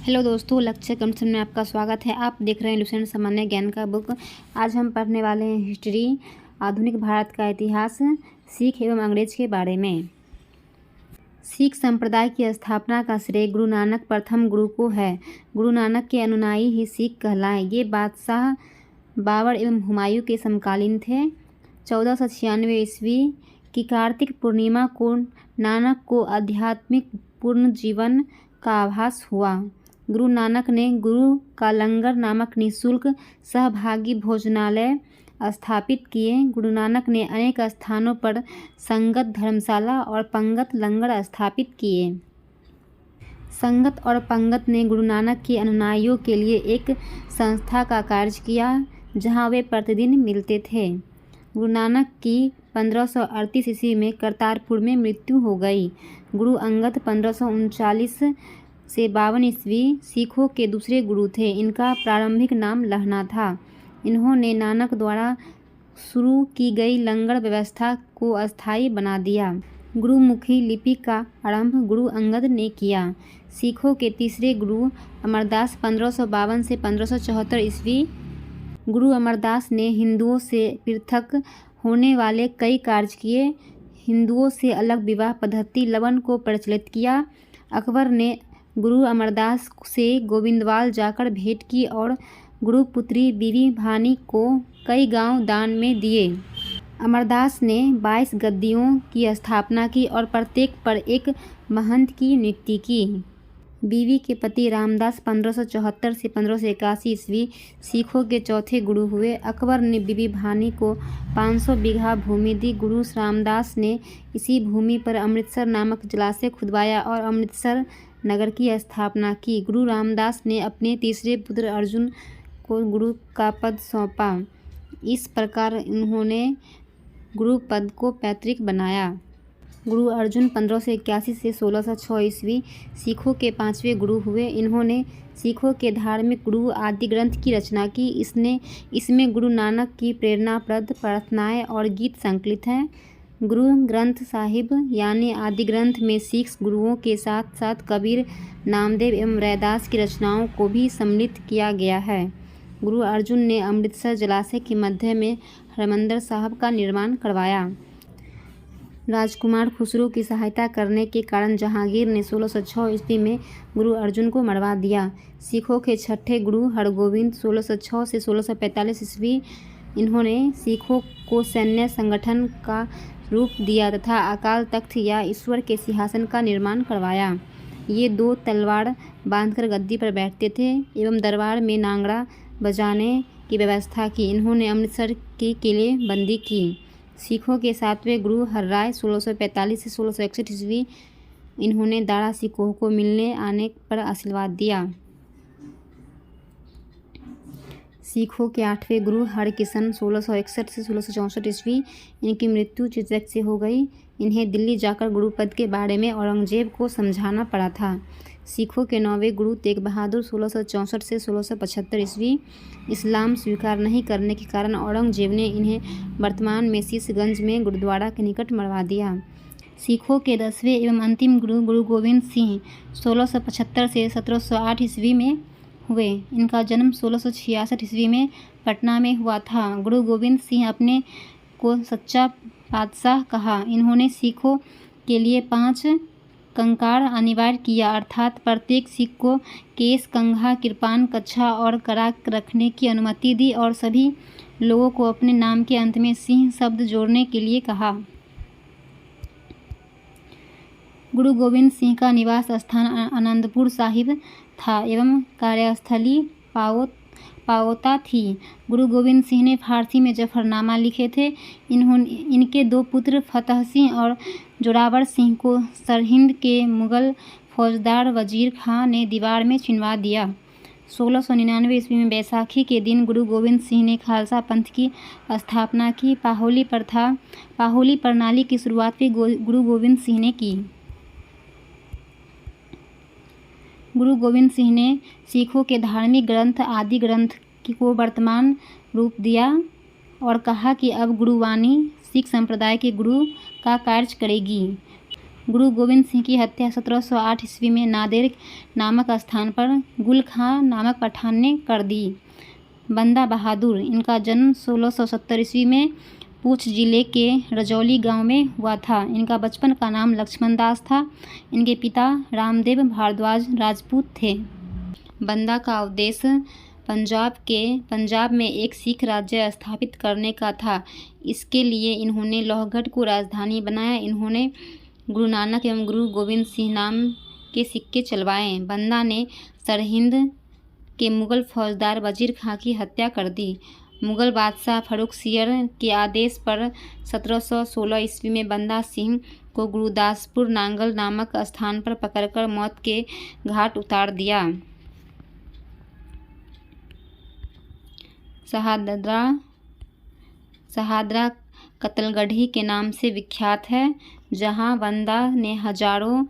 Hello दोस्तों, लक्ष्य computer में आपका स्वागत है। आप देख रहे हैं लुसेंट सामान्य ज्ञान का बुक। आज हम पढ़ने वाले हैं हिस्ट्री, आधुनिक भारत का इतिहास, सिख एवं अंग्रेज के बारे में। सिख संप्रदाय की स्थापना का श्रेय गुरु नानक प्रथम गुरु को है। गुरु नानक के अनुयायी ही सिख कहलाए। ये बादशाह बाबर एवं हुमायूं के समकालीन थे। 1496 ईस्वी की कार्तिक पूर्णिमा को नानक को आध्यात्मिक पूर्ण जीवन का आभास हुआ। गुरु नानक ने गुरु का लंगर नामक निःशुल्क सहभागी भोजनालय स्थापित किए। गुरु नानक ने अनेक स्थानों पर संगत धर्मशाला और पंगत लंगर स्थापित किए। संगत और पंगत ने गुरु नानक के अनुयायियों के लिए एक संस्था का कार्य किया, जहां वे प्रतिदिन मिलते थे। गुरु नानक की 1538 ईस्वी में करतारपुर में मृत्यु हो गई। गुरु अंगद 1539 से 52 ईस्वी सिखों के दूसरे गुरु थे। इनका प्रारंभिक नाम लहना था। इन्होंने नानक द्वारा शुरू की गई लंगर व्यवस्था को अस्थायी बना दिया। गुरुमुखी लिपि का आरंभ गुरु अंगद ने किया। सिखों के तीसरे गुरु अमरदास 1552 से 1574 ईस्वी। गुरु अमरदास ने हिंदुओं से पृथक होने वाले कई कार्य किए। हिंदुओं से अलग विवाह पद्धति लवन को प्रचलित किया। अकबर ने गुरु अमरदास से गोविंदवाल जाकर भेंट की और गुरुपुत्री बीबी भानी को कई गांव दान में दिए। अमरदास ने 22 गद्दियों की स्थापना की और प्रत्येक पर एक महंत की नियुक्ति की। बीवी के पति रामदास 1574 से 1581 ईस्वी सिखों के चौथे गुरु हुए। अकबर ने बीबी भानी को 500 बीघा भूमि दी। गुरु रामदास ने इसी भूमि पर अमृतसर नामक जलाशय खुदवाया और अमृतसर नगर की स्थापना की। गुरु रामदास ने अपने तीसरे पुत्र अर्जुन को गुरु का पद सौंपा। इस प्रकार उन्होंने गुरु पद को पैतृक बनाया। गुरु अर्जुन 1581 से 1606 ईस्वी सिखों के 5वें गुरु हुए। इन्होंने सिखों के धार्मिक गुरु आदि ग्रंथ की रचना की। इसमें गुरु नानक की प्रेरणाप्रद प्रार्थनाएं और गीत संकलित हैं। गुरु ग्रंथ साहिब यानी आदि ग्रंथ में सिख गुरुओं के साथ साथ कबीर, नामदेव एवं रैदास की रचनाओं को भी सम्मिलित किया गया है। गुरु अर्जुन ने अमृतसर जलाशय के मध्य में हरमंदिर साहब का निर्माण करवाया। राजकुमार खुसरो की सहायता करने के कारण जहांगीर ने 1606 ईस्वी में गुरु अर्जुन को मरवा दिया। सिखों के छठे गुरु हरगोविंद 1606 से 1645 ईस्वी। इन्होंने सिखों को सैन्य संगठन का रूप दिया तथा अकाल तख्त या ईश्वर के सिंहासन का निर्माण करवाया। ये 2 तलवार बांधकर गद्दी पर बैठते थे एवं दरबार में नांगड़ा बजाने की व्यवस्था की। इन्होंने अमृतसर के किले बंदी की। सिखों के 7वें गुरु हरराय 1645 से 1661 ईस्वी। इन्होंने दारा सिखों को मिलने आने पर आशीर्वाद दिया। सिखों के 8वें गुरु हरकिशन 1661 से 1664 ईस्वी। इनकी मृत्यु चेचक से हो गई। इन्हें दिल्ली जाकर गुरुपद के बारे में औरंगजेब को समझाना पड़ा था। सिखों के 9वें गुरु तेग बहादुर 1664 से 1675 ईस्वी। इस्लाम स्वीकार नहीं करने के कारण औरंगजेब ने इन्हें वर्तमान में शीशगंज में गुरुद्वारा के निकट मरवा दिया। सिखों के 10वें एवं अंतिम गुरु गुरु गोविंद सिंह 1675 से 1708 ईस्वी में हुए। इनका जन्म 1666 ईस्वी में पटना में हुआ था। गुरु गोविंद सिंह अपने को सच्चा बादशाह कहा। इन्होंने सिखों के लिए 5 कंकार अनिवार्य किया, अर्थात प्रत्येक सिख को केस, कंघा, कृपान, कच्छा और कराक रखने की अनुमति दी और सभी लोगों को अपने नाम के अंत में सिंह शब्द जोड़ने के लिए कहा। गुरु गोविंद सिंह का निवास स्थान आनंदपुर साहिब था एवं कार्यस्थली पाओता थी। गुरु गोविंद सिंह ने फारसी में जफरनामा लिखे थे। इनके 2 पुत्र फतह सिंह और जोरावर सिंह को सरहिंद के मुगल फौजदार वजीर खां ने दीवार में चिनवा दिया। 1699 ईस्वी में बैसाखी के दिन गुरु गोविंद सिंह ने खालसा पंथ की स्थापना की। पाहुली प्रणाली की शुरुआत भी गुरु गोविंद सिंह ने की। गुरु गोविंद सिंह ने सिखों के धार्मिक ग्रंथ आदि ग्रंथ को वर्तमान रूप दिया और कहा कि अब गुरुवाणी सिख संप्रदाय के गुरु का कार्य करेगी। गुरु गोविंद सिंह की हत्या 1708 ईस्वी में नादेर नामक स्थान पर गुल खां नामक पठान ने कर दी। बंदा बहादुर, इनका जन्म 1670 ईस्वी में पूंछ जिले के रजौली गांव में हुआ था। इनका बचपन का नाम लक्ष्मण दास था। इनके पिता रामदेव भारद्वाज राजपूत थे। बंदा का उद्देश्य पंजाब में एक सिख राज्य स्थापित करने का था। इसके लिए इन्होंने लोहगढ़ को राजधानी बनाया। इन्होंने गुरु नानक एवं गुरु गोविंद सिंह नाम के सिक्के चलवाए। बंदा ने सरहिंद के मुगल फौजदार वजीर खां की हत्या कर दी। मुगल बादशाह फर्रुखसियर के आदेश पर 1716 ईस्वी में बंदा सिंह को गुरुदासपुर नांगल नामक स्थान पर पकड़कर मौत के घाट उतार दिया। शहादरा कत्लगढ़ी के नाम से विख्यात है, जहां बंदा ने हजारों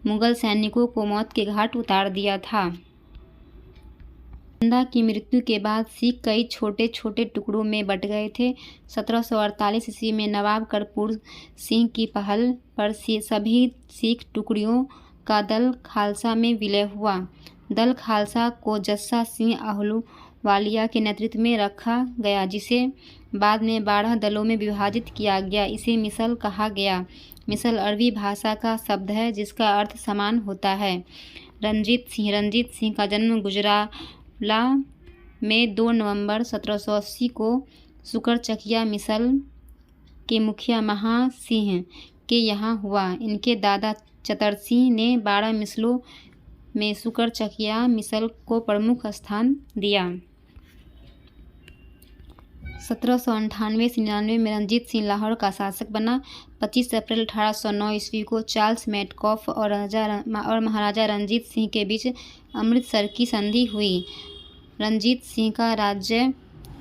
मुगल सैनिकों को मौत के घाट उतार दिया था। बंदा की मृत्यु के बाद सिख कई छोटे छोटे टुकड़ों में बट गए थे। 1748 ईस्वी में नवाब कर्पूर सिंह की पहल पर सभी सिख टुकड़ियों का दल खालसा में विलय हुआ। दल खालसा को जस्सा सिंह आहलूवालिया के नेतृत्व में रखा गया, जिसे बाद में 12 दलों में विभाजित किया गया। इसे मिसल कहा गया। मिसल अरबी भाषा का शब्द है जिसका अर्थ समान होता है। रंजीत सिंह का जन्म गुजराला में 2 नवंबर 1780 को सुकरचकिया मिसल के मुखिया महा सिंह के यहाँ हुआ। इनके दादा चतर सिंह ने 12 मिसलों में सुकरचकिया मिसल को प्रमुख स्थान दिया। 1798-99 में रंजीत सिंह लाहौर का शासक बना। 25 अप्रैल 1809 ईस्वी को चार्ल्स मेटकॉफ और महाराजा रंजीत सिंह के बीच अमृतसर की संधि हुई। रंजीत सिंह का राज्य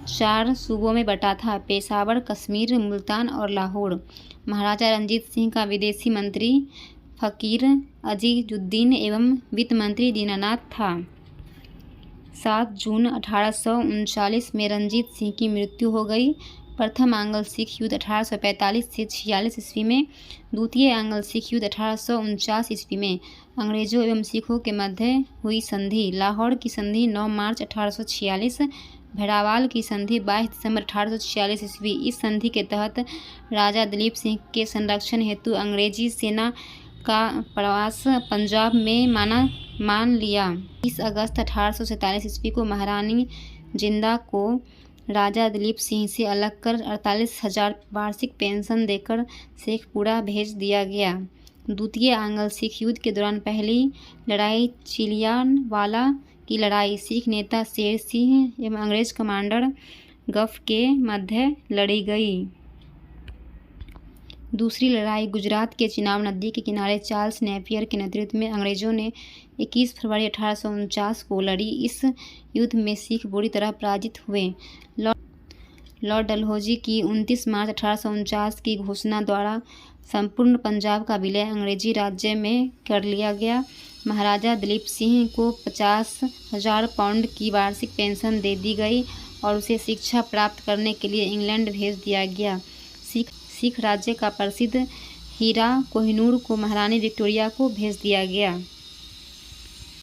4 सूबों में बटा था: पेशावर, कश्मीर, मुल्तान और लाहौर। महाराजा रंजीत सिंह का विदेशी मंत्री फ़कीर अजीजुद्दीन एवं वित्त मंत्री दीनानाथ था। 7 जून 1839 में रंजीत सिंह की मृत्यु हो गई। प्रथम आंग्ल सिख युद्ध 1845 से 46 ईस्वी में, द्वितीय आंग्ल सिख युद्ध 1849 ईस्वी में अंग्रेजों एवं सिखों के मध्य हुई संधि। लाहौर की संधि 9 मार्च 1846, भेड़ावाल की संधि 22 दिसंबर 1846 ईस्वी। इस संधि के तहत राजा दिलीप सिंह के संरक्षण हेतु अंग्रेजी सेना का प्रवास पंजाब में मान लिया। 30 अगस्त 1847 ईस्वी को महारानी जिंदा को राजा दिलीप सिंह से अलग कर 48,000 वार्षिक पेंशन देकर शेखपुरा भेज दिया गया। द्वितीय आंग्ल सिख युद्ध के दौरान पहली लड़ाई चिलियानवाला की लड़ाई सिख नेता शेर सिंह एवं अंग्रेज कमांडर गफ के मध्य लड़ी गई। दूसरी लड़ाई गुजरात के चिनाब नदी के किनारे चार्ल्स नेपियर के नेतृत्व में अंग्रेजों ने 21 फरवरी 1849 को लड़ी। इस युद्ध में सिख बुरी तरह पराजित हुए। लॉर्ड डलहौजी की 29 मार्च 1849 की घोषणा द्वारा संपूर्ण पंजाब का विलय अंग्रेजी राज्य में कर लिया गया। महाराजा दिलीप सिंह को 50,000 पाउंड की वार्षिक पेंशन दे दी गई और उसे शिक्षा प्राप्त करने के लिए इंग्लैंड भेज दिया गया। सिख राज्य का प्रसिद्ध हीरा कोहिनूर को महारानी विक्टोरिया को भेज दिया गया।